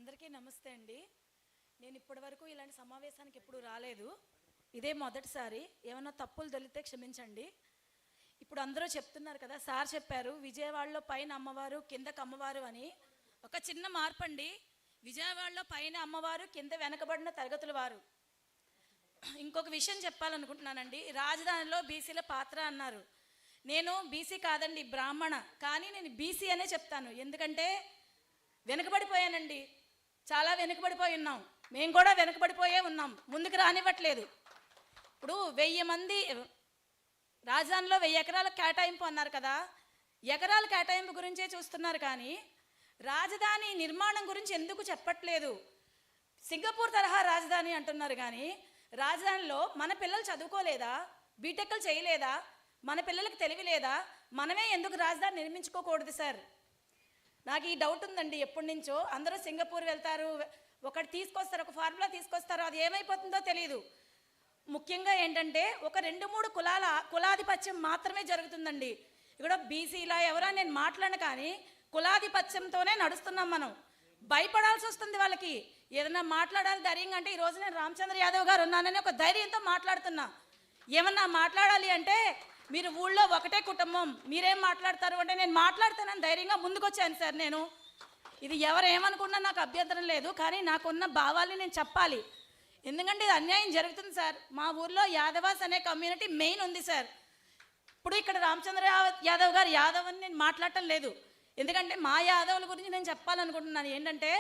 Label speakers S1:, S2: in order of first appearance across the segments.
S1: అందరికీ నమస్తే అండి. నేను ఇప్పటివరకు ఇలాంటి సమావేశానికి ఎప్పుడు రాలేదు. ఇదే మొదటిసారి. ఏమైనా తప్పులు తెలితే క్షమించండి. ఇప్పుడు అందరూ చెప్తున్నారు కదా, సార్ చెప్పారు విజయవాడలో పైన అమ్మవారు కిందకు అమ్మవారు అని. ఒక చిన్న మార్పు అండి. విజయవాడలో పైన అమ్మవారు, కింద వెనకబడిన తరగతుల వారు. ఇంకొక విషయం చెప్పాలనుకుంటున్నానండి. రాజధానిలో బీసీల పాత్ర అన్నారు. నేను బీసీ కాదండి, బ్రాహ్మణ. కానీ నేను బీసీ అనే చెప్తాను. ఎందుకంటే వెనుకబడిపోయానండి, చాలా వెనుకబడిపోయి ఉన్నాం. మేము కూడా వెనుకబడిపోయే ఉన్నాం, ముందుకు రానివ్వట్లేదు. ఇప్పుడు 1000 మంది రాజధానిలో 1000 ఎకరాల కేటాయింపు అన్నారు కదా. ఎకరాల కేటాయింపు గురించే చూస్తున్నారు కానీ రాజధాని నిర్మాణం గురించి ఎందుకు చెప్పట్లేదు. సింగపూర్ తరహా రాజధాని అంటున్నారు కానీ రాజధానిలో మన పిల్లలు చదువుకోలేదా, బీటెక్లు చేయలేదా, మన పిల్లలకు తెలివి లేదా? మనమే ఎందుకు రాజధాని నిర్మించుకోకూడదు సార్? నాకు ఈ డౌట్ ఉందండి ఎప్పటి నుంచో. అందరూ సింగపూర్ వెళ్తారు, ఒకటి తీసుకొస్తారు, ఒక ఫార్ములా తీసుకొస్తారు, అది ఏమైపోతుందో తెలియదు. ముఖ్యంగా ఏంటంటే ఒక 2-3 కులాధిపత్యం మాత్రమే జరుగుతుందండి. ఇక్కడ బీసీలా ఎవరా నేను మాట్లాడను కానీ కులాధిపత్యంతోనే నడుస్తున్నాం మనం. భయపడాల్సి వస్తుంది వాళ్ళకి. ఏదైనా మాట్లాడాలి ధైర్యంగా అంటే ఈరోజు నేను రామచంద్ర యాదవ్ గారు ఉన్నానని ఒక ధైర్యంతో మాట్లాడుతున్నా. ఏమన్నా మాట్లాడాలి అంటే మీరు ఊళ్ళో ఒకటే కుటుంబం, మీరేం మాట్లాడతారు అంటే నేను మాట్లాడతానని ధైర్యంగా ముందుకొచ్చాను సార్. నేను ఇది ఎవరు ఏమనుకున్నా నాకు అభ్యంతరం లేదు, కానీ నాకున్న భావాల్ని నేను చెప్పాలి. ఎందుకంటే ఇది అన్యాయం జరుగుతుంది సార్. మా ఊర్లో యాదవాస్ అనే కమ్యూనిటీ మెయిన్ ఉంది సార్. ఇప్పుడు ఇక్కడ రామచంద్ర యాదవ్ గారు యాదవ్ అని నేను మాట్లాడటం లేదు, ఎందుకంటే మా యాదవుల గురించి నేను చెప్పాలనుకుంటున్నాను. ఏంటంటే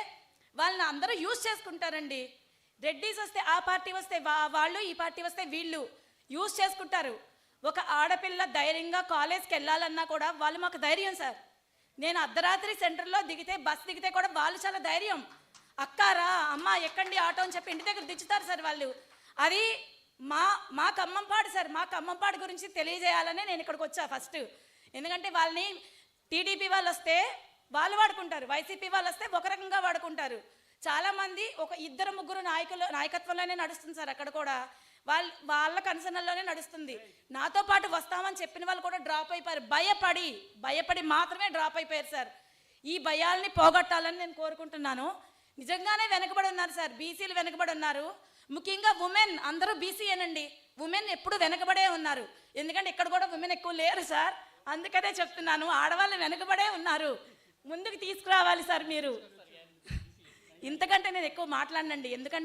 S1: వాళ్ళని అందరూ యూజ్ చేసుకుంటారండి. రెడ్డీస్ వస్తే ఆ పార్టీ వస్తే వాళ్ళు, ఈ పార్టీ వస్తే వీళ్ళు యూజ్ చేసుకుంటారు. ఒక ఆడపిల్ల ధైర్యంగా కాలేజ్కి వెళ్ళాలన్నా కూడా వాళ్ళు మాకు ధైర్యం సార్. నేను అర్ధరాత్రి సెంటర్లో దిగితే, బస్ దిగితే కూడా వాళ్ళు చాలా ధైర్యం. అక్కారా అమ్మ ఎక్కండి ఆటో అని చెప్పి ఇంటి దగ్గర దించుతారు సార్ వాళ్ళు. అది మా ఖమ్మంపాడు సార్. మా ఖమ్మంపాడు గురించి తెలియజేయాలనే నేను ఇక్కడికి వచ్చా ఫస్ట్. ఎందుకంటే వాళ్ళని టీడీపీ వాళ్ళు వస్తే వాళ్ళు వాడుకుంటారు, వైసీపీ వాళ్ళు వస్తే ఒక రకంగా వాడుకుంటారు. చాలామంది ఒక 2-3 నాయకత్వంలోనే నడుస్తుంది సార్. అక్కడ కూడా వాళ్ళ కన్సర్న్లోనే నడుస్తుంది. నాతో పాటు వస్తామని చెప్పిన వాళ్ళు కూడా డ్రాప్ అయిపోయారు. భయపడి మాత్రమే డ్రాప్ అయిపోయారు సార్. ఈ భయాల్ని పోగొట్టాలని నేను కోరుకుంటున్నాను. నిజంగానే వెనకబడి ఉన్నారు సార్, బీసీలు వెనకబడి ఉన్నారు. ముఖ్యంగా ఉమెన్ అందరూ బీసీయేనండి. ఉమెన్ ఎప్పుడు వెనకబడే ఉన్నారు. ఎందుకంటే ఇక్కడ కూడా ఉమెన్ ఎక్కువ లేరు సార్. అందుకనే చెప్తున్నాను, ఆడవాళ్ళు వెనకబడే ఉన్నారు. ముందుకు తీసుకురావాలి సార్ మీరు. ఇంతకంటే నేను ఎక్కువ మాట్లాడనండి. ఎందుకంటే